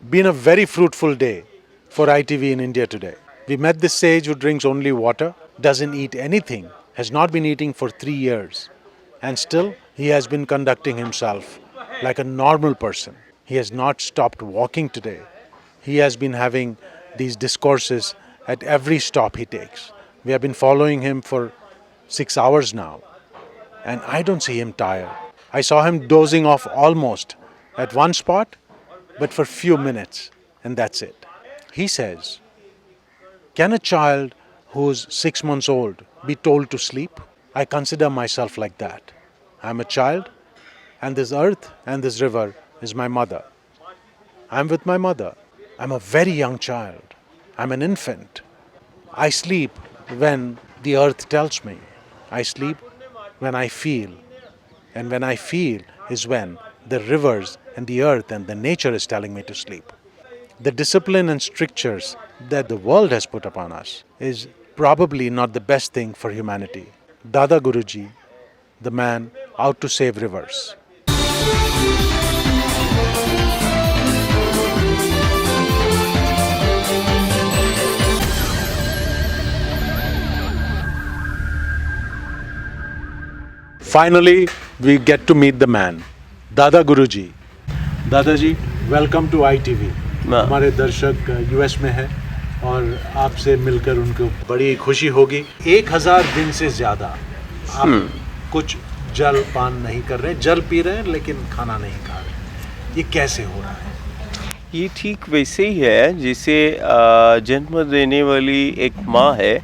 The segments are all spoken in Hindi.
Been a very fruitful day for ITV in India today. We met this sage who drinks only water, doesn't eat anything, has not been eating for 3 years, and still he has been conducting himself like a normal person. He has not stopped walking today. He has been having these discourses at every stop he takes. We have been following him for 6 hours now, and I don't see him tired. I saw him dozing off almost at one spot, but for few minutes, and that's it. He says, can a child who's 6 months old be told to sleep? I consider myself like that. I'm a child, and this earth and this river is my mother. I'm with my mother. I'm a very young child. I'm an infant. I sleep when the earth tells me. I sleep when I feel. And when I feel is when the rivers and the earth and the nature is telling me to sleep. The discipline and strictures that the world has put upon us is probably not the best thing for humanity. Dada Guruji, the man out to save rivers. Finally, we get to meet the man, Dada Guruji. दादाजी, वेलकम टू ITV. हमारे दर्शक US में हैं और आपसे मिलकर उनको बड़ी खुशी होगी. 1000 दिन से ज़्यादा आप कुछ जल पान नहीं कर रहे, जल पी रहे हैं लेकिन खाना नहीं खा रहे. ये कैसे हो रहा है? ये ठीक वैसे ही है जैसे जन्म देने वाली एक माँ है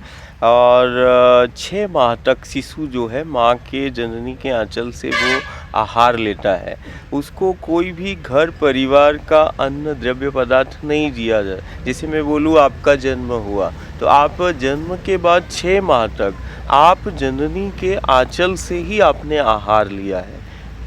और 6 माह तक शिशु जो है माँ के जननी के आंचल से वो आहार लेता है. उसको कोई भी घर परिवार का अन्न द्रव्य पदार्थ नहीं दिया जाए. जैसे मैं बोलूँ आपका जन्म हुआ तो आप जन्म के बाद 6 माह तक आप जननी के आंचल से ही आपने आहार लिया है.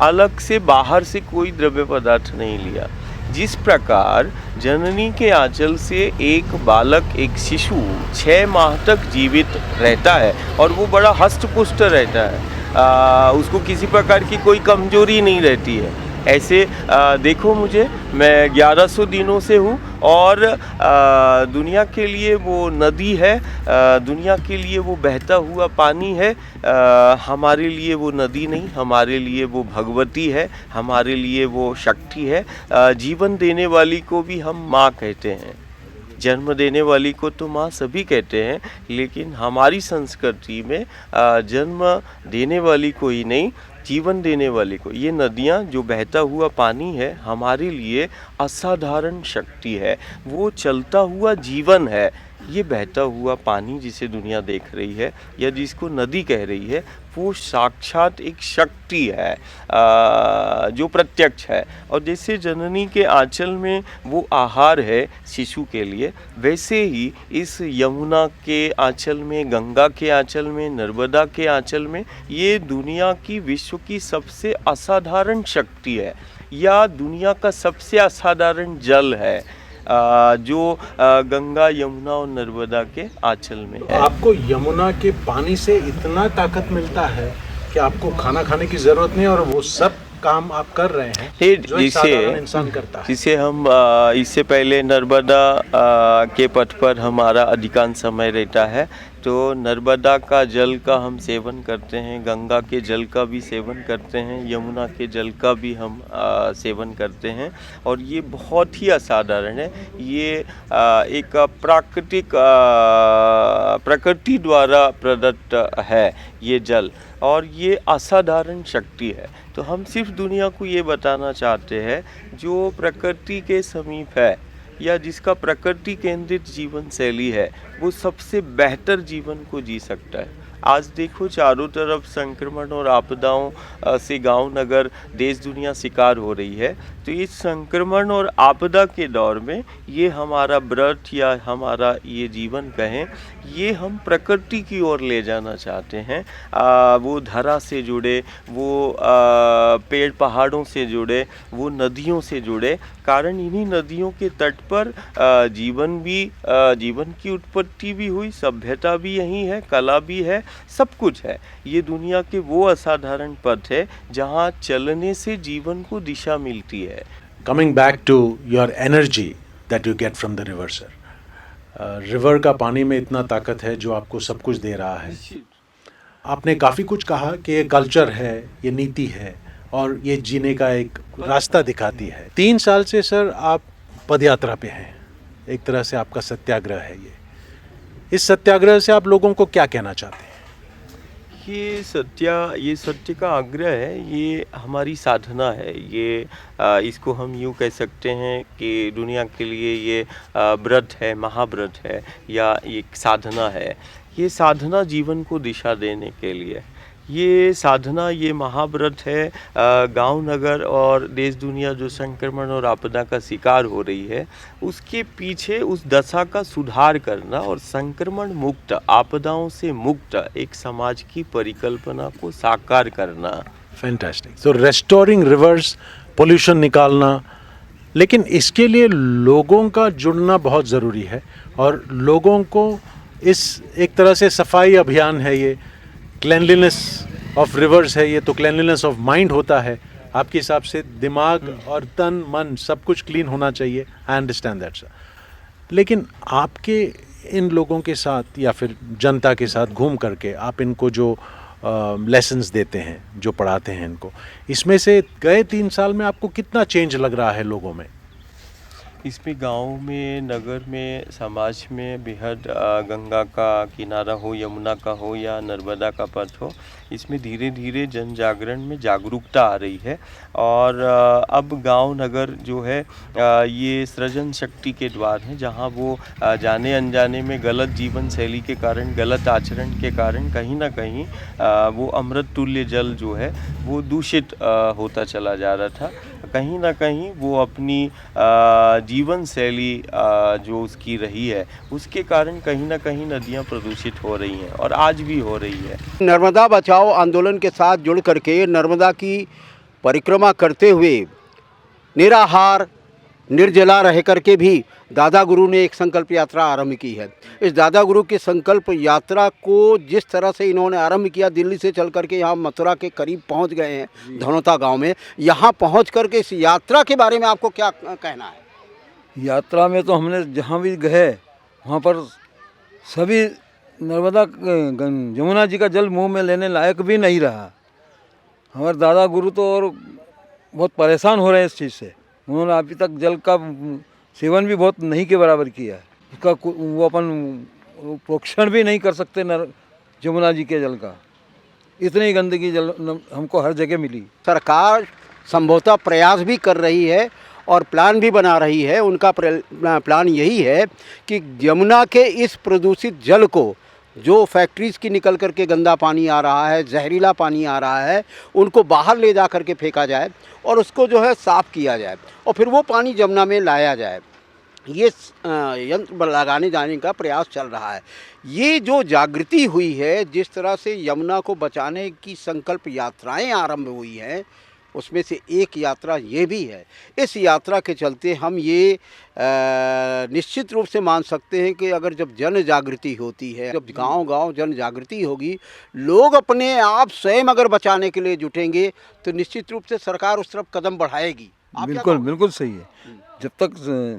अलग से बाहर से कोई द्रव्य पदार्थ नहीं लिया. जिस प्रकार जननी के आंचल से एक बालक एक शिशु 6 माह तक जीवित रहता है और वो बड़ा हष्ट-पुष्ट रहता है, उसको किसी प्रकार की कोई कमजोरी नहीं रहती है. ऐसे देखो मुझे, मैं 1100 दिनों से हूँ और दुनिया के लिए वो नदी है, दुनिया के लिए वो बहता हुआ पानी है. हमारे लिए वो नदी नहीं, हमारे लिए वो भगवती है, हमारे लिए वो शक्ति है. जीवन देने वाली को भी हम माँ कहते हैं. जन्म देने वाली को तो माँ सभी कहते हैं, लेकिन हमारी संस्कृति में जन्म देने वाली को ही नहीं, जीवन देने वाली को. ये नदियाँ जो बहता हुआ पानी है हमारे लिए असाधारण शक्ति है. वो चलता हुआ जीवन है. ये बहता हुआ पानी जिसे दुनिया देख रही है या जिसको नदी कह रही है, वो साक्षात एक शक्ति है जो प्रत्यक्ष है. और जैसे जननी के आंचल में वो आहार है शिशु के लिए, वैसे ही इस यमुना के आंचल में, गंगा के आंचल में, नर्मदा के आंचल में ये दुनिया की, विश्व की सबसे असाधारण शक्ति है या दुनिया का सबसे असाधारण जल है जो गंगा, यमुना और नर्मदा के आंचल में है. आपको यमुना के पानी से इतना ताकत मिलता है कि आपको खाना खाने की जरूरत नहीं और वो सब काम आप कर रहे हैं जो एक साधारण इंसान करता है. जिसे हम इससे पहले नर्मदा के पथ पर हमारा अधिकांश समय रहता है, तो नर्मदा का जल का हम सेवन करते हैं, गंगा के जल का भी सेवन करते हैं, यमुना के जल का भी हम सेवन करते हैं. और ये बहुत ही असाधारण है. ये एक प्राकृतिक प्रकृति द्वारा प्रदत्त है ये जल, और ये असाधारण शक्ति है. तो हम सिर्फ दुनिया को ये बताना चाहते हैं जो प्रकृति के समीप है या जिसका प्रकृति केंद्रित जीवन शैली है, वो सबसे बेहतर जीवन को जी सकता है. आज देखो चारों तरफ संक्रमण और आपदाओं से गांव नगर देश दुनिया शिकार हो रही है. तो इस संक्रमण और आपदा के दौर में ये हमारा व्रत या हमारा ये जीवन कहें, ये हम प्रकृति की ओर ले जाना चाहते हैं. वो धरा से जुड़े, वो पेड़ पहाड़ों से जुड़े, वो नदियों से जुड़े. कारण इन्हीं नदियों के तट पर जीवन की उत्पत्ति भी हुई, सभ्यता भी यही है, कला भी है, सब कुछ है. ये दुनिया के वो असाधारण पथ है जहाँ चलने से जीवन को दिशा मिलती है. Coming back to your energy that you get from the river, sir. River का पानी में इतना ताकत है जो आपको सब कुछ दे रहा है. आपने काफ़ी कुछ कहा कि ये कल्चर है, ये नीति है और ये जीने का एक रास्ता दिखाती है. 3 साल से सर आप पदयात्रा पे हैं. एक तरह से आपका सत्याग्रह है ये. इस सत्याग्रह से आप लोगों को क्या कहना चाहते हैं? ये सत्य का आग्रह है, ये हमारी साधना है। ये इसको हम यूँ कह सकते हैं कि दुनिया के लिए ये व्रत है, महाव्रत है या एक साधना है। ये साधना जीवन को दिशा देने के लिए, ये साधना, ये महाव्रत है। गांव नगर और देश दुनिया जो संक्रमण और आपदा का शिकार हो रही है, उसके पीछे उस दशा का सुधार करना और संक्रमण मुक्त, आपदाओं से मुक्त एक समाज की परिकल्पना को साकार करना। फैंटास्टिक. सो रेस्टोरिंग रिवर्स, पोल्यूशन निकालना, लेकिन इसके लिए लोगों का जुड़ना बहुत ज़रूरी है और लोगों को इस एक तरह से सफाई अभियान है ये, क्लैनलीनेस ऑफ रिवर्स है ये, तो क्लैनलीनेस ऑफ माइंड होता है. आपके हिसाब से दिमाग और तन मन सब कुछ क्लीन होना चाहिए. I understand that sir. लेकिन आपके इन लोगों के साथ या फिर जनता के साथ घूम करके आप इनको जो लेसन्स देते हैं, जो पढ़ाते हैं इनको, इसमें से गए 3 साल में आपको कितना चेंज लग रहा है लोगों में? इसमें गांव में, नगर में, समाज में बेहद गंगा का किनारा हो, यमुना का हो या नर्मदा का पथ हो, इसमें धीरे धीरे जन जागरण में जागरूकता आ रही है। और अब गांव नगर जो है ये सृजन शक्ति के द्वार हैं, जहां वो जाने अनजाने में गलत जीवन शैली के कारण, गलत आचरण के कारण कहीं ना कहीं वो अमृत तुल्य जल जो है वो दूषित होता चला जा रहा था। कहीं ना कहीं वो अपनी जीवन शैली जो उसकी रही है, उसके कारण कहीं ना कहीं नदियाँ प्रदूषित हो रही हैं और आज भी हो रही है। नर्मदा बचाओ आंदोलन के साथ जुड़ करके नर्मदा की परिक्रमा करते हुए निराहार निर्जला रह करके भी दादा गुरु ने एक संकल्प यात्रा आरंभ की है। इस दादा गुरु की संकल्प यात्रा को जिस तरह से इन्होंने आरंभ किया, दिल्ली से चल करके यहाँ मथुरा के करीब पहुँच गए हैं, धनौता गांव में। यहाँ पहुँच करके इस यात्रा के बारे में आपको क्या कहना है? यात्रा में तो हमने जहाँ भी गए वहाँ पर सभी नर्मदा यमुना जी का जल मुंह में लेने लायक भी नहीं रहा। हमारे दादा गुरु तो और बहुत परेशान हो रहे हैं इस चीज़ से। उन्होंने अभी तक जल का सेवन भी बहुत नहीं के बराबर किया है। उसका वो अपन प्रोक्षण भी नहीं कर सकते यमुना जी के जल का। इतनी गंदगी जल हमको हर जगह मिली। सरकार संभवतः प्रयास भी कर रही है और प्लान भी बना रही है। उनका प्लान यही है कि यमुना के इस प्रदूषित जल को, जो फैक्ट्रीज़ की निकल करके गंदा पानी आ रहा है, जहरीला पानी आ रहा है, उनको बाहर ले जा करके फेंका जाए और उसको जो है साफ़ किया जाए और फिर वो पानी यमुना में लाया जाए। ये यंत्र लगाने जाने का प्रयास चल रहा है। ये जो जागृति हुई है, जिस तरह से यमुना को बचाने की संकल्प यात्राएं आरंभ हुई हैं, उसमें से एक यात्रा ये भी है। इस यात्रा के चलते हम ये निश्चित रूप से मान सकते हैं कि अगर जब जन जागृति होती है, जब गांव-गांव जन जागृति होगी, लोग अपने आप स्वयं अगर बचाने के लिए जुटेंगे, तो निश्चित रूप से सरकार उस तरफ कदम बढ़ाएगी। बिल्कुल बिल्कुल सही है। जब तक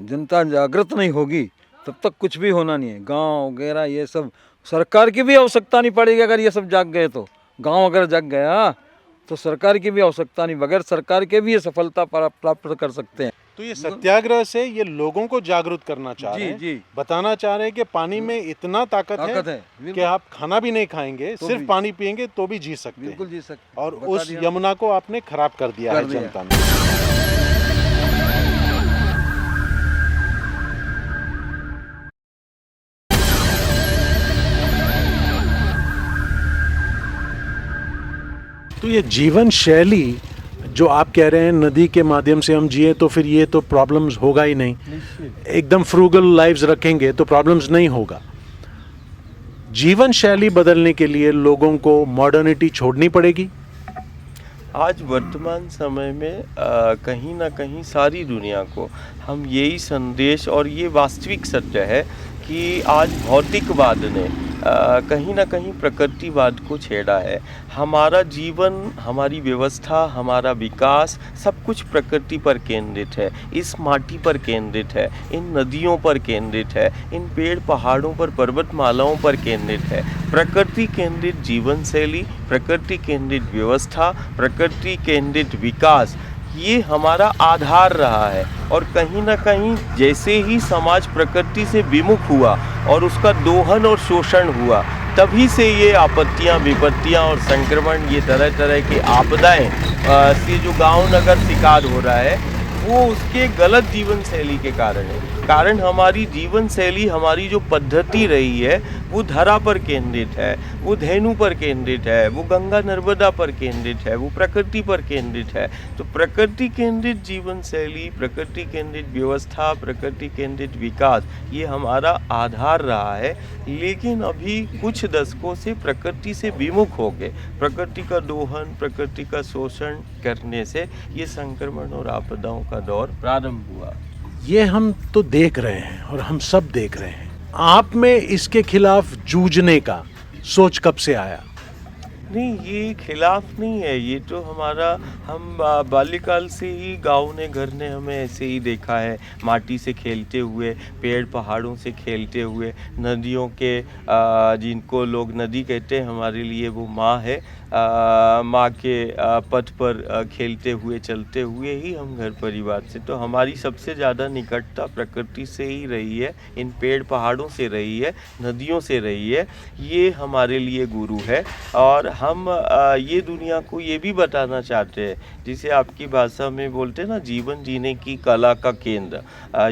जनता जागृत नहीं होगी तब तक कुछ भी होना नहीं है। गांव वगैरह ये सब, सरकार की भी आवश्यकता नहीं पड़ेगी। अगर ये सब जाग गए तो, गांव अगर जाग गया तो सरकार की भी आवश्यकता नहीं, बगैर सरकार के भी ये सफलता प्राप्त कर सकते हैं। तो ये सत्याग्रह से ये लोगों को जागरूक करना चाह रहे हैं, जी। बताना चाह रहे हैं कि पानी में इतना ताकत है कि आप खाना भी नहीं खाएंगे, सिर्फ पानी पिएंगे तो भी जी सकते हैं। बिल्कुल जी सकते। और उस यमुना को आपने खराब कर दिया है जनता ने। तो ये जीवन शैली जो आप कह रहे हैं, नदी के माध्यम से हम जिए तो फिर ये तो प्रॉब्लम्स होगा ही नहीं। एकदम फ्रूगल लाइव्स रखेंगे तो प्रॉब्लम्स नहीं होगा। जीवन शैली बदलने के लिए लोगों को मॉडर्निटी छोड़नी पड़ेगी। आज वर्तमान समय में कहीं ना कहीं सारी दुनिया को हम यही संदेश, और ये वास्तविक सत्य है कि आज भौतिकवाद ने कहीं ना कहीं प्रकृतिवाद को छेड़ा है। हमारा जीवन, हमारी व्यवस्था, हमारा विकास सब कुछ प्रकृति पर केंद्रित है, इस माटी पर केंद्रित है, इन नदियों पर केंद्रित है, इन पेड़ पहाड़ों पर, पर्वतमालाओं पर केंद्रित है। प्रकृति केंद्रित जीवन शैली, प्रकृति केंद्रित व्यवस्था, प्रकृति केंद्रित विकास, ये हमारा आधार रहा है। और कहीं ना कहीं जैसे ही समाज प्रकृति से विमुख हुआ और उसका दोहन और शोषण हुआ, तभी से ये आपत्तियां, विपत्तियां और संक्रमण, ये तरह तरह की आपदाएं से जो गांव नगर शिकार हो रहा है, वो उसके गलत जीवन शैली के कारण है। कारण हमारी जीवन शैली, हमारी जो पद्धति रही है वो धरा पर केंद्रित है, वो धेनु पर केंद्रित है, वो गंगा नर्मदा पर केंद्रित है, वो प्रकृति पर केंद्रित है। तो प्रकृति केंद्रित जीवन शैली, प्रकृति केंद्रित व्यवस्था, प्रकृति केंद्रित विकास, ये हमारा आधार रहा है। लेकिन अभी कुछ दशकों से प्रकृति से विमुख हो गए, प्रकृति का दोहन, प्रकृति का शोषण करने से ये संक्रमण और आपदाओं का दौर प्रारंभ हुआ। ये हम तो देख रहे हैं और हम सब देख रहे हैं। आप में इसके खिलाफ जूझने का सोच कब से आया? नहीं, ये खिलाफ नहीं है, ये तो हमारा, हम बाल्यकाल से ही गाँव ने, घर ने हमें ऐसे ही देखा है, माटी से खेलते हुए, पेड़ पहाड़ों से खेलते हुए, नदियों के जिनको लोग नदी कहते हैं, हमारे लिए वो माँ है, माँ के पथ पर खेलते हुए, चलते हुए ही हम घर परिवार से, तो हमारी सबसे ज़्यादा निकटता प्रकृति से ही रही है, इन पेड़ पहाड़ों से रही है, नदियों से रही है। ये हमारे लिए गुरु है। और हम ये दुनिया को ये भी बताना चाहते हैं, जिसे आपकी भाषा में बोलते हैं ना, जीवन जीने की कला का केंद्र,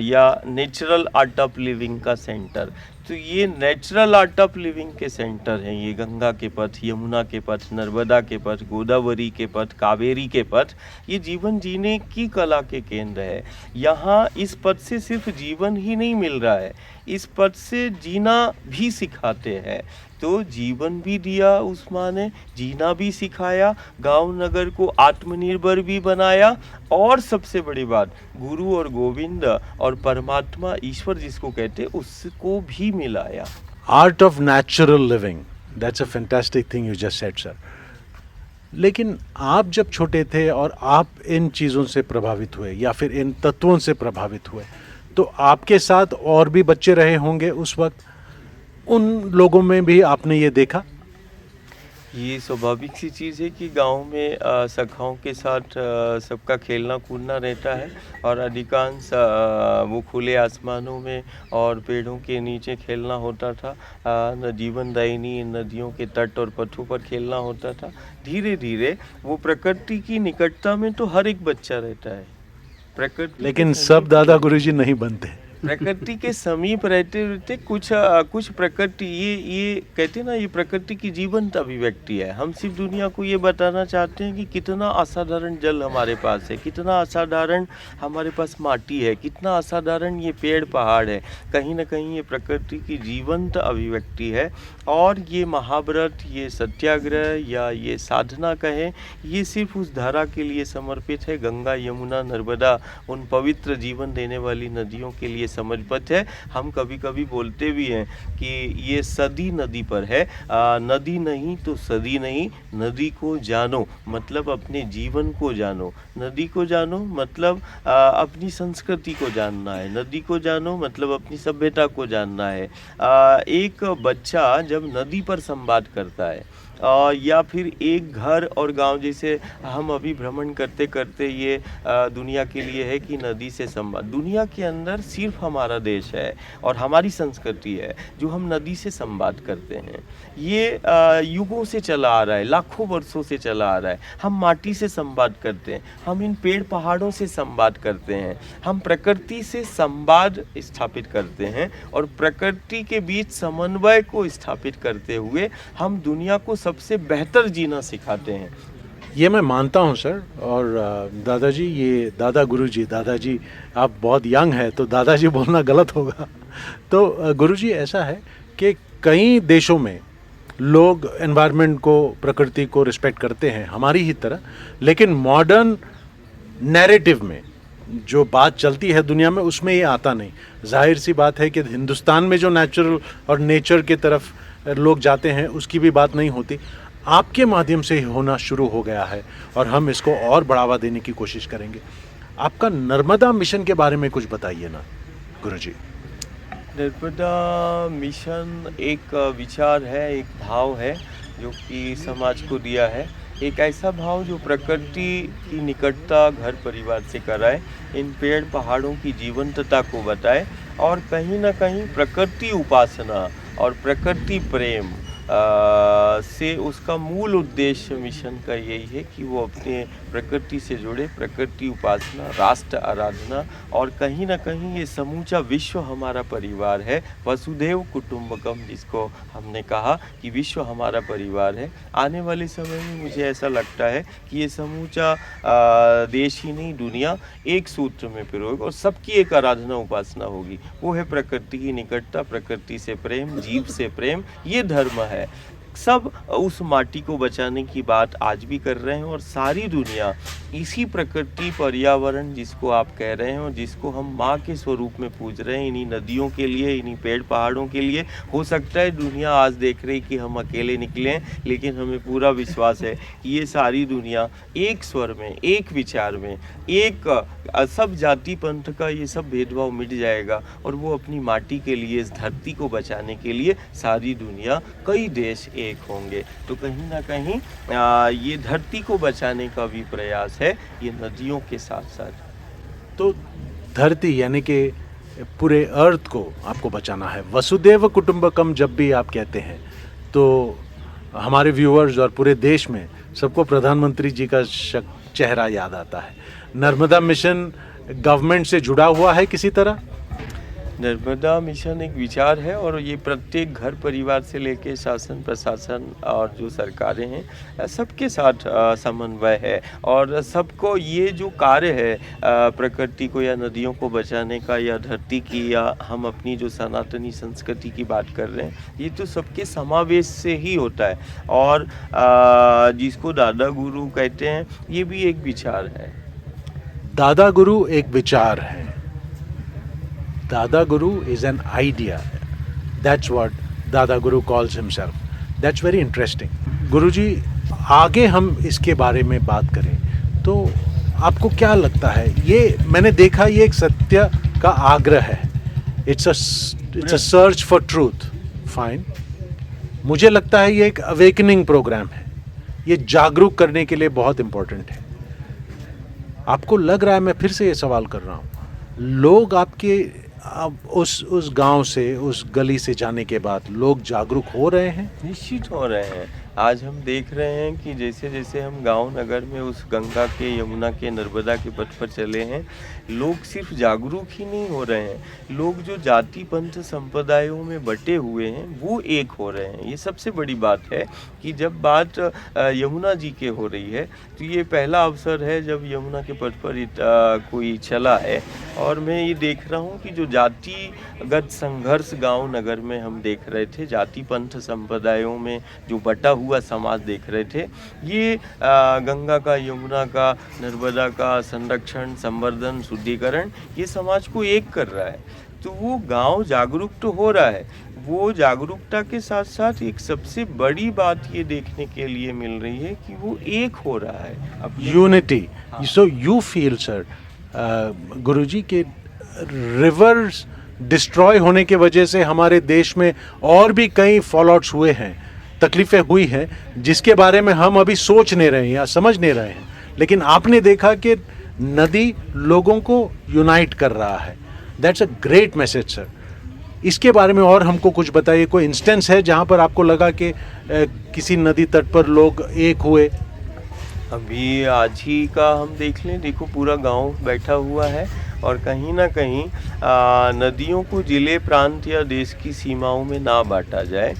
या नेचुरल आर्ट ऑफ लिविंग का सेंटर। तो ये नेचुरल आर्ट ऑफ लिविंग के सेंटर हैं, ये गंगा के पथ, यमुना के पथ, नर्मदा के पथ, गोदावरी के पथ, कावेरी के पथ, ये जीवन जीने की कला के केंद्र है। यहाँ इस पथ से सिर्फ जीवन ही नहीं मिल रहा है, इस पथ से जीना भी सिखाते हैं। तो जीवन भी दिया उस माँ ने, जीना भी सिखाया, गांव नगर को आत्मनिर्भर भी बनाया, और सबसे बड़ी बात, गुरु और गोविंद और परमात्मा, ईश्वर जिसको कहते हैं, उसको भी मिलाया। Art of natural living, that's a fantastic thing you just said sir. लेकिन आप जब छोटे थे और आप इन चीज़ों से प्रभावित हुए या फिर इन तत्वों से प्रभावित हुए, तो आपके साथ और भी बच्चे रहे होंगे उस वक्त, उन लोगों में भी आपने ये देखा? ये स्वाभाविक सी चीज़ है कि गांव में सखाओं के साथ सबका खेलना कूदना रहता है, और अधिकांश वो खुले आसमानों में और पेड़ों के नीचे खेलना होता था, न जीवनदायिनी नदियों के तट और पथों पर खेलना होता था। धीरे धीरे वो प्रकृति की निकटता में तो हर एक बच्चा रहता है, प्रकृति, लेकिन सब दादा गुरुजी नहीं बनते। प्रकृति के समीप रहते रहते कुछ प्रकृति, ये कहते हैं ना, ये प्रकृति की जीवंत अभिव्यक्ति है। हम सिर्फ दुनिया को ये बताना चाहते हैं कि कितना असाधारण जल हमारे पास है, कितना असाधारण हमारे पास माटी है, कितना असाधारण ये पेड़ पहाड़ है। कहीं ना कहीं ये प्रकृति की जीवंत अभिव्यक्ति है। और ये महाव्रत, ये सत्याग्रह या ये साधना कहें, ये सिर्फ उस धारा के लिए समर्पित है, गंगा यमुना नर्मदा, उन पवित्र जीवन देने वाली नदियों के लिए समर्पित है। हम कभी कभी बोलते भी हैं कि ये सदी नदी पर है, नदी नहीं तो सदी नहीं, नदी को जानो मतलब अपने जीवन को जानो, नदी को जानो मतलब अपनी संस्कृति को जानना है, नदी को जानो मतलब अपनी सभ्यता को जानना है। एक बच्चा जब नदी पर संवाद करता है, या फिर एक घर और गांव, जैसे हम अभी भ्रमण करते करते ये दुनिया के लिए है कि नदी से संवाद, दुनिया के अंदर सिर्फ हमारा देश है और हमारी संस्कृति है जो हम नदी से संवाद करते हैं। ये युगों से चला आ रहा है, लाखों वर्षों से चला आ रहा है। हम माटी से संवाद करते हैं, हम इन पेड़ पहाड़ों से संवाद करते हैं, हम प्रकृति से संवाद स्थापित करते हैं, और प्रकृति के बीच समन्वय को स्थापित करते हुए हम दुनिया को सबसे बेहतर जीना सिखाते हैं। ये मैं मानता हूँ सर। और दादाजी, ये दादा गुरुजी, दादाजी आप बहुत यंग है तो दादाजी बोलना गलत होगा। तो गुरुजी, ऐसा है कि कई देशों में लोग एनवायरनमेंट को, प्रकृति को रिस्पेक्ट करते हैं हमारी ही तरह, लेकिन मॉडर्न नैरेटिव में जो बात चलती है दुनिया में उसमें ये आता नहीं। जाहिर सी बात है कि हिंदुस्तान में जो नेचुरल और नेचर के तरफ लोग जाते हैं उसकी भी बात नहीं होती। आपके माध्यम से ही होना शुरू हो गया है और हम इसको और बढ़ावा देने की कोशिश करेंगे। आपका नर्मदा मिशन के बारे में कुछ बताइए ना गुरुजी। नर्मदा मिशन एक विचार है, एक भाव है जो कि समाज को दिया है। एक ऐसा भाव जो प्रकृति की निकटता घर परिवार से कराए, इन पेड़ पहाड़ों की जीवंतता को बताए और कहीं ना कहीं प्रकृति उपासना और प्रकृति प्रेम से उसका मूल उद्देश्य मिशन का यही है कि वो अपने प्रकृति से जुड़े, प्रकृति उपासना, राष्ट्र आराधना और कहीं ना कहीं ये समूचा विश्व हमारा परिवार है। वसुधैव कुटुंबकम, जिसको हमने कहा कि विश्व हमारा परिवार है। आने वाले समय में मुझे ऐसा लगता है कि ये समूचा देश ही नहीं दुनिया एक सूत्र में पिरोएगा और सबकी एक आराधना उपासना होगी। वो है प्रकृति की निकटता, प्रकृति से प्रेम, जीव से प्रेम। ये धर्म है। सब उस माटी को बचाने की बात आज भी कर रहे हैं और सारी दुनिया इसी प्रकृति पर्यावरण जिसको आप कह रहे हैं और जिसको हम माँ के स्वरूप में पूज रहे हैं, इन्हीं नदियों के लिए, इन्हीं पेड़ पहाड़ों के लिए। हो सकता है दुनिया आज देख रही कि हम अकेले निकले हैं, लेकिन हमें पूरा विश्वास है कि ये सारी दुनिया एक स्वर में, एक विचार में, एक सब जाति पंथ का ये सब भेदभाव मिट जाएगा और वो अपनी माटी के लिए, इस धरती को बचाने के लिए सारी दुनिया, कई देश एक होंगे। तो कहीं ना कहीं ये धरती को बचाने का भी प्रयास है, ये नदियों के साथ साथ। तो धरती यानी कि पूरे अर्थ को आपको बचाना है। वसुधैव कुटुंबकम जब भी आप कहते हैं तो हमारे व्यूअर्स और पूरे देश में सबको प्रधानमंत्री जी का चेहरा याद आता है। नर्मदा मिशन गवर्नमेंट से जुड़ा हुआ है किसी तरह? नर्मदा मिशन एक विचार है और ये प्रत्येक घर परिवार से लेके शासन प्रशासन और जो सरकारें हैं सबके साथ समन्वय है और सबको ये जो कार्य है प्रकृति को या नदियों को बचाने का या धरती की या हम अपनी जो सनातनी संस्कृति की बात कर रहे हैं, ये तो सबके समावेश से ही होता है और जिसको दादा गुरु कहते हैं, ये भी एक विचार है। दादा गुरु एक विचार है। Dada Guru is an idea. That's what Dada Guru calls himself. That's very interesting. गुरुजी, आगे हम इसके बारे में बात करें तो आपको क्या लगता है? ये मैंने देखा, ये एक सत्य का आग्रह है। It's a search for truth. Fine. मुझे लगता है ये एक अवेकनिंग प्रोग्राम है। ये जागरूक करने के लिए बहुत इम्पोर्टेंट है। आपको लग रहा है, मैं फिर से ये सवाल कर रहा हूँ, लोग आपके अब उस गांव से, उस गली से जाने के बाद लोग जागरूक हो रहे हैं? निश्चित हो रहे हैं। आज हम देख रहे हैं कि जैसे जैसे हम गांव नगर में उस गंगा के, यमुना के, नर्मदा के पथ पर चले हैं, लोग सिर्फ जागरूक ही नहीं हो रहे हैं, लोग जो जाति पंथ संप्रदायों में बटे हुए हैं वो एक हो रहे हैं। ये सबसे बड़ी बात है कि जब बात यमुना जी के हो रही है तो ये पहला अवसर है जब यमुना के पथ पर कोई चला है और मैं ये देख रहा हूँ कि जो जातिगत संघर्ष गांव नगर में हम देख रहे थे, जाति पंथ संप्रदायों में जो बटा हुआ समाज देख रहे थे, ये गंगा का, यमुना का, नर्मदा का संरक्षण, संवर्धन, शुद्धिकरण, ये समाज को एक कर रहा है। तो वो गांव जागरूक तो हो रहा है, वो जागरूकता के साथ साथ एक सबसे बड़ी बात ये देखने के लिए मिल रही है कि वो एक हो रहा है। Unity. So you feel sir Guruji के रिवर्स डिस्ट्रॉय होने की वजह से हमारे देश में और भी कई फॉलआउट्स हुए हैं, तकलीफ़ें हुई हैं, जिसके बारे में हम अभी सोच नहीं रहे हैं या समझ नहीं रहे हैं, लेकिन आपने देखा कि नदी लोगों को यूनाइट कर रहा है। That's a great message sir. इसके बारे में और हमको कुछ बताइए। कोई इंस्टेंस है जहाँ पर आपको लगा कि किसी नदी तट पर लोग एक हुए? अभी आज ही का हम देख लें, देखो पूरा गांव बैठा हुआ है और कहीं ना कहीं नदियों को जिले, प्रांत या देश की सीमाओं में ना बांटा जाए।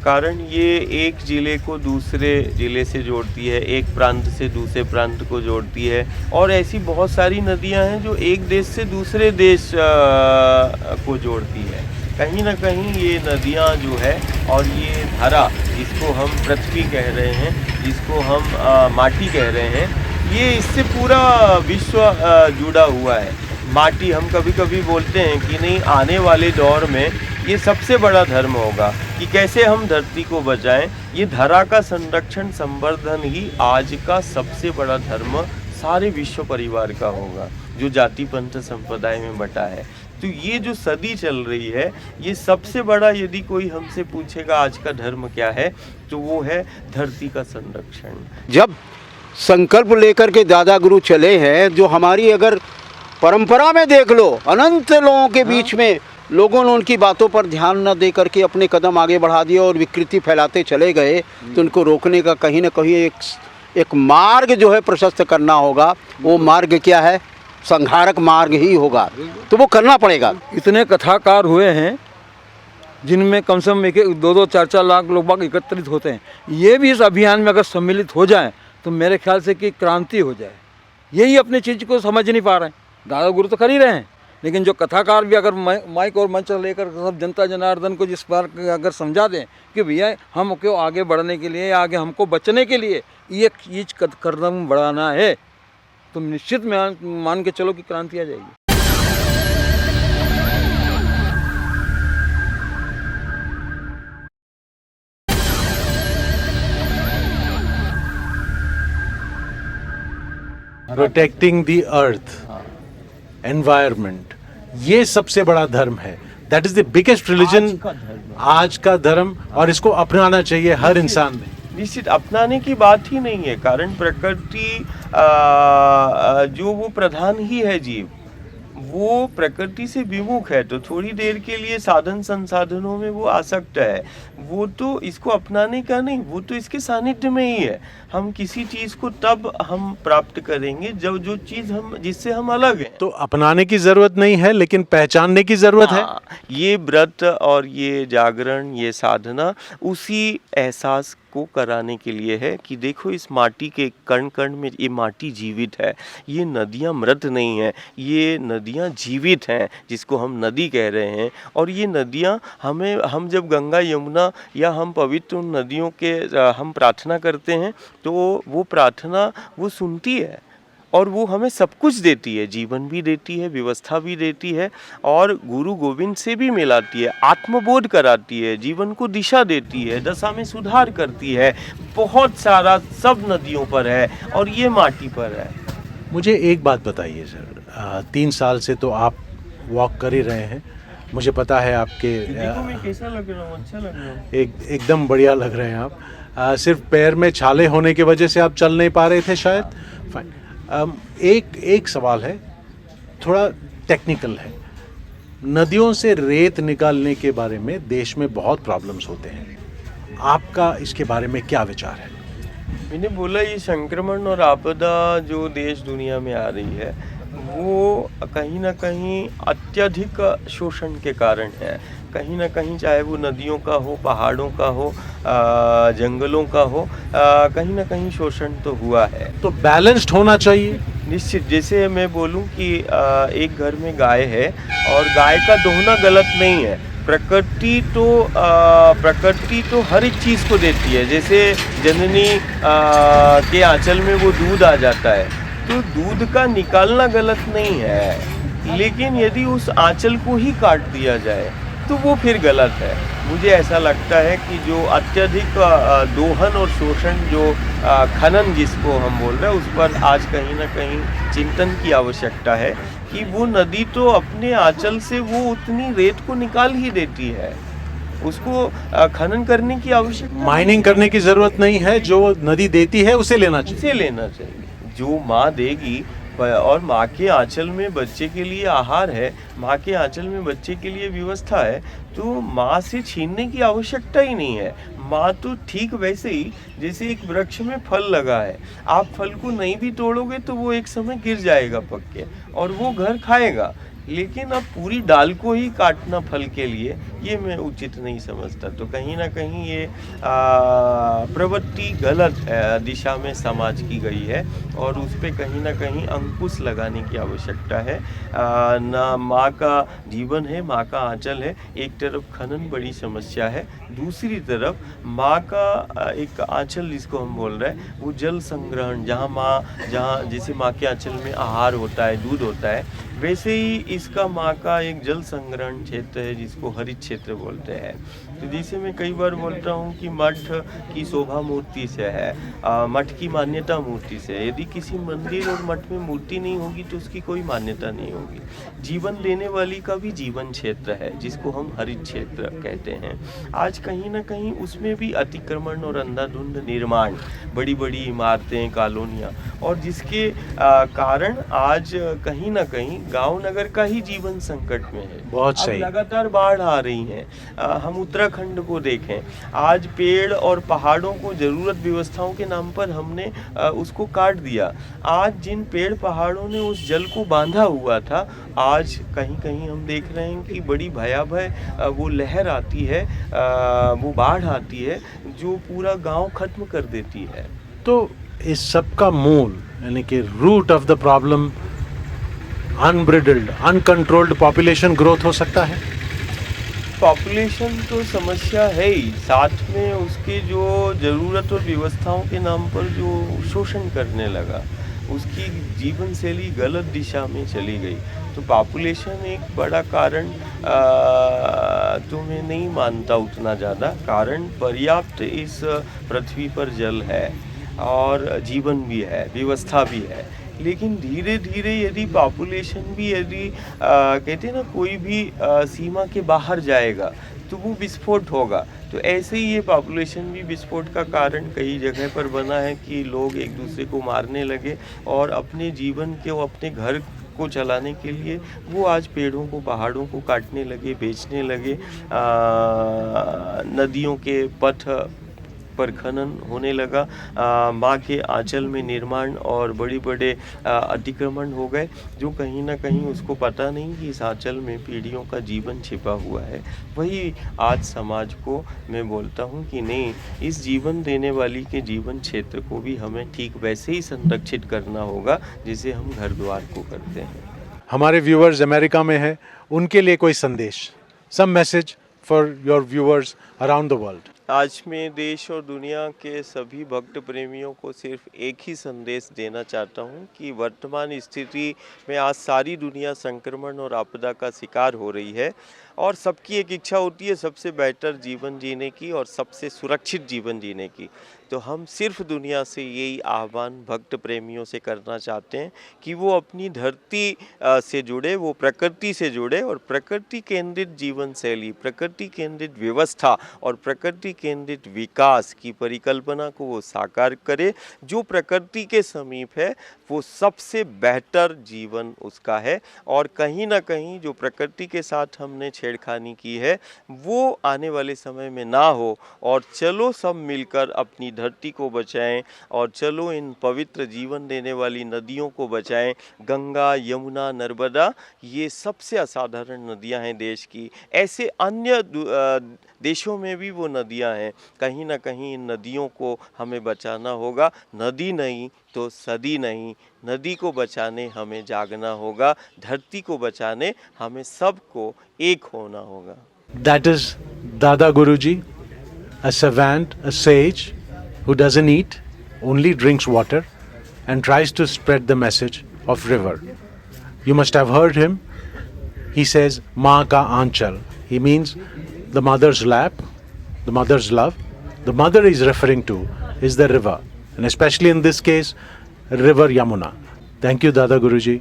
कारण ये एक ज़िले को दूसरे ज़िले से जोड़ती है, एक प्रांत से दूसरे प्रांत को जोड़ती है और ऐसी बहुत सारी नदियां हैं जो एक देश से दूसरे देश को जोड़ती है। कहीं ना कहीं ये नदियां जो है और ये धारा, जिसको हम पृथ्वी कह रहे हैं, जिसको हम माटी कह रहे हैं, ये इससे पूरा विश्व जुड़ा हुआ है। माटी, हम कभी कभी बोलते हैं कि नहीं, आने वाले दौर में ये सबसे बड़ा धर्म होगा कि कैसे हम धरती को बचाएं। ये धरा का संरक्षण संवर्धन ही आज का सबसे बड़ा धर्म सारे विश्व परिवार का होगा, जो जाति पंथ संप्रदाय में बटा है। तो ये जो सदी चल रही है, ये सबसे बड़ा, यदि कोई हमसे पूछेगा आज का धर्म क्या है, तो वो है धरती का संरक्षण। जब संकल्प लेकर के दादा गुरु चले हैं, जो हमारी अगर परंपरा में देख लो, अनंत लोगों के बीच में लोगों ने उनकी बातों पर ध्यान न दे करके अपने कदम आगे बढ़ा दिए और विकृति फैलाते चले गए, तो उनको रोकने का कहीं ना कहीं एक मार्ग जो है प्रशस्त करना होगा। वो मार्ग क्या है? संहारक मार्ग ही होगा, तो वो करना पड़ेगा। इतने कथाकार हुए हैं जिनमें कम से कम 1-2 4-4 लाख लोग एकत्रित होते हैं। ये भी इस अभियान में अगर सम्मिलित हो जाएं तो मेरे ख्याल से कि क्रांति हो जाए। यही अपनी चीज़ को समझ नहीं पा रहे हैं। दादा गुरु तो कर ही रहे हैं, लेकिन जो कथाकार भी अगर माइक और मंच लेकर सब जनता जनार्दन को जिस बार अगर समझा दें कि भैया हम क्यों आगे बढ़ने के लिए, आगे हमको बचने के लिए ये चीज़ कदम बढ़ाना है, तो निश्चित में मान के चलो कि क्रांति आ जाएगी। प्रोटेक्टिंग द अर्थ, एनवायरनमेंट, ये सबसे बड़ा धर्म है। That is the biggest religion आज का धर्म, और इसको अपनाना चाहिए हर इंसान ने। निश्चित अपनाने की बात ही नहीं है, कारण प्रकृति जो वो प्रधान ही है जीव, वो प्रकृति से विमुख है, तो थोड़ी देर के लिए साधन संसाधनों में वो आसक्त है। वो तो इसको अपनाने का नहीं, वो तो इसके सानिध्य में ही है। हम किसी चीज को तब हम प्राप्त करेंगे जब जो चीज हम, जिससे हम अलग हैं। तो अपनाने की जरूरत नहीं है, लेकिन पहचानने की जरूरत है। ये व्रत और ये जागरण, ये साधना उसी एहसास को कराने के लिए है कि देखो इस माटी के कण कण में ये माटी जीवित है। ये नदियाँ मृत नहीं है, ये नदियाँ जीवित हैं, जिसको हम नदी कह रहे हैं। और ये नदियाँ हम जब गंगा यमुना या हम पवित्र उन नदियों के हम प्रार्थना करते हैं, तो वो प्रार्थना वो सुनती है और वो हमें सब कुछ देती है, जीवन भी देती है, व्यवस्था भी देती है, और गुरु गोविंद से भी मिलाती है, आत्मबोध कराती है, जीवन को दिशा देती है, दशा में सुधार करती है। बहुत सारा सब नदियों पर है और ये माटी पर है। मुझे एक बात बताइए सर, 3 साल से तो आप वॉक कर ही रहे हैं, मुझे पता है आपके देखो मैं कैसा लग रहा हूँ, अच्छा लग रहा हूँ। एकदम बढ़िया लग रहे हैं आप। सिर्फ पैर में छाले होने की वजह से आप चल नहीं पा रहे थे शायद। फाइन। एक सवाल है, थोड़ा टेक्निकल है। नदियों से रेत निकालने के बारे में देश में बहुत प्रॉब्लम्स होते हैं, आपका इसके बारे में क्या विचार है? मैंने बोला ये संक्रमण और आपदा जो देश दुनिया में आ रही है, वो कहीं ना कहीं अत्यधिक शोषण के कारण है। कहीं ना कहीं चाहे वो नदियों का हो, पहाड़ों का हो, जंगलों का हो, कहीं ना कहीं शोषण तो हुआ है। तो बैलेंस्ड होना चाहिए। निश्चित, जैसे मैं बोलूं कि एक घर में गाय है और गाय का दोहना गलत नहीं है। प्रकृति तो हर एक चीज़ को देती है। जैसे जननी के आंचल में वो दूध आ जाता है, तो दूध का निकालना गलत नहीं है, लेकिन यदि उस आंचल को ही काट दिया जाए तो वो फिर गलत है। मुझे ऐसा लगता है कि जो अत्यधिक दोहन और शोषण, जो खनन जिसको हम बोल रहे हैं, उस पर आज कहीं ना कहीं चिंतन की आवश्यकता है कि वो नदी तो अपने आंचल से वो उतनी रेत को निकाल ही देती है, उसको खनन करने की आवश्यकता, माइनिंग करने की जरूरत नहीं है। जो नदी देती है उसे लेना चाहिए। उसे लेना चाहिए। जो माँ देगी, और माँ के आंचल में बच्चे के लिए आहार है, माँ के आंचल में बच्चे के लिए व्यवस्था है, तो माँ से छीनने की आवश्यकता ही नहीं है। माँ तो ठीक वैसे ही जैसे एक वृक्ष में फल लगा है, आप फल को नहीं भी तोड़ोगे तो वो एक समय गिर जाएगा पक के और वो घर खाएगा, लेकिन अब पूरी डाल को ही काटना फल के लिए, ये मैं उचित नहीं समझता। तो कहीं ना कहीं ये प्रवृत्ति गलत दिशा में समाज की गई है और उस पर कहीं ना कहीं अंकुश लगाने की आवश्यकता है। ना माँ का जीवन है, माँ का आंचल है, एक तरफ खनन बड़ी समस्या है, दूसरी तरफ माँ का एक आंचल जिसको हम बोल रहे हैं वो जल संग्रहण, जहाँ जैसे माँ के आंचल में आहार होता है, दूध होता है, वैसे ही इसका माँ का एक जल संग्रहण क्षेत्र है जिसको हरित क्षेत्र बोलते हैं। तो जिसे मैं कई बार बोलता हूँ कि मठ की शोभा मूर्ति से है, मठ की मान्यता मूर्ति से है। यदि किसी मंदिर और मठ में मूर्ति नहीं होगी तो उसकी कोई मान्यता नहीं होगी। जीवन देने वाली का भी जीवन क्षेत्र है जिसको हम हरित क्षेत्र कहते हैं। आज कहीं ना कहीं उसमें भी अतिक्रमण और अंधाधुंध निर्माण, बड़ी बड़ी इमारतें, कॉलोनियाँ, और जिसके कारण आज कहीं ना कहीं गांव नगर का ही जीवन संकट में है। बहुत सही। अब लगातार बाढ़ आ रही है। हम उत्तराखंड को देखें, आज पेड़ और पहाड़ों को जरूरत व्यवस्थाओं के नाम पर हमने उसको काट दिया। आज जिन पेड़ पहाड़ों ने उस जल को बांधा हुआ था, आज कहीं कहीं हम देख रहे हैं कि बड़ी भयावह वो लहर आती है, वो बाढ़ आती है जो पूरा गांव खत्म कर देती है। तो इस सब का मूल यानी कि root of the problem unbridled uncontrolled population growth हो सकता है। पॉपुलेशन तो समस्या है ही, साथ में उसके जो ज़रूरत और व्यवस्थाओं के नाम पर जो शोषण करने लगा, उसकी जीवन शैली गलत दिशा में चली गई। तो पॉपुलेशन एक बड़ा कारण तो मैं नहीं मानता उतना ज़्यादा। कारण पर्याप्त इस पृथ्वी पर जल है और जीवन भी है, व्यवस्था भी है, लेकिन धीरे धीरे यदि पॉपुलेशन भी यदि कहते हैं ना कोई भी सीमा के बाहर जाएगा तो वो विस्फोट होगा। तो ऐसे ही ये पॉपुलेशन भी विस्फोट का कारण कई जगह पर बना है कि लोग एक दूसरे को मारने लगे और अपने जीवन के और अपने घर को चलाने के लिए वो आज पेड़ों को, पहाड़ों को काटने लगे, बेचने लगे। नदियों के पथ पर खनन होने लगा, माँ के आंचल में निर्माण और बड़े बड़े अतिक्रमण हो गए, जो कहीं ना कहीं उसको पता नहीं कि इस आंचल में पीढ़ियों का जीवन छिपा हुआ है। वही आज समाज को मैं बोलता हूँ कि नहीं, इस जीवन देने वाली के जीवन क्षेत्र को भी हमें ठीक वैसे ही संरक्षित करना होगा जैसे हम घर द्वार को करते हैं। हमारे व्यूअर्स अमेरिका में है, उनके लिए कोई संदेश, some message for your viewers around the world. आज मैं देश और दुनिया के सभी भक्त प्रेमियों को सिर्फ एक ही संदेश देना चाहता हूं कि वर्तमान स्थिति में आज सारी दुनिया संक्रमण और आपदा का शिकार हो रही है और सबकी एक इच्छा होती है सबसे बेहतर जीवन जीने की और सबसे सुरक्षित जीवन जीने की। तो हम सिर्फ दुनिया से यही आह्वान भक्त प्रेमियों से करना चाहते हैं कि वो अपनी धरती से जुड़े, वो प्रकृति से जुड़े और प्रकृति केंद्रित जीवन शैली, प्रकृति केंद्रित व्यवस्था और प्रकृति केंद्रित विकास की परिकल्पना को वो साकार करे। जो प्रकृति के समीप है वो सबसे बेहतर जीवन उसका है और कहीं ना कहीं जो प्रकृति के साथ हमने छेड़खानी की है वो आने वाले समय में ना हो। और चलो सब मिलकर अपनी धरती को बचाएं और चलो इन पवित्र जीवन देने वाली नदियों को बचाएं। गंगा, यमुना, नर्मदा ये सबसे असाधारण नदियां हैं देश की। ऐसे अन्य देशों में भी वो नदियां हैं। कहीं ना कहीं इन नदियों को हमें बचाना होगा। नदी नहीं तो सदी नहीं, नदी को बचाने हमें जागना होगा, धरती को बचाने हमें सबको एक होना होगा। That is Dada Guruji, a savant, a sage who doesn't eat, only drinks water and tries to spread the message of river. You must have heard him. He says, "Maa ka aanchal." He means the mother's lap, the mother's love. The mother he's referring to is the river, and especially in this case, River Yamuna. Thank you, Dada Guruji.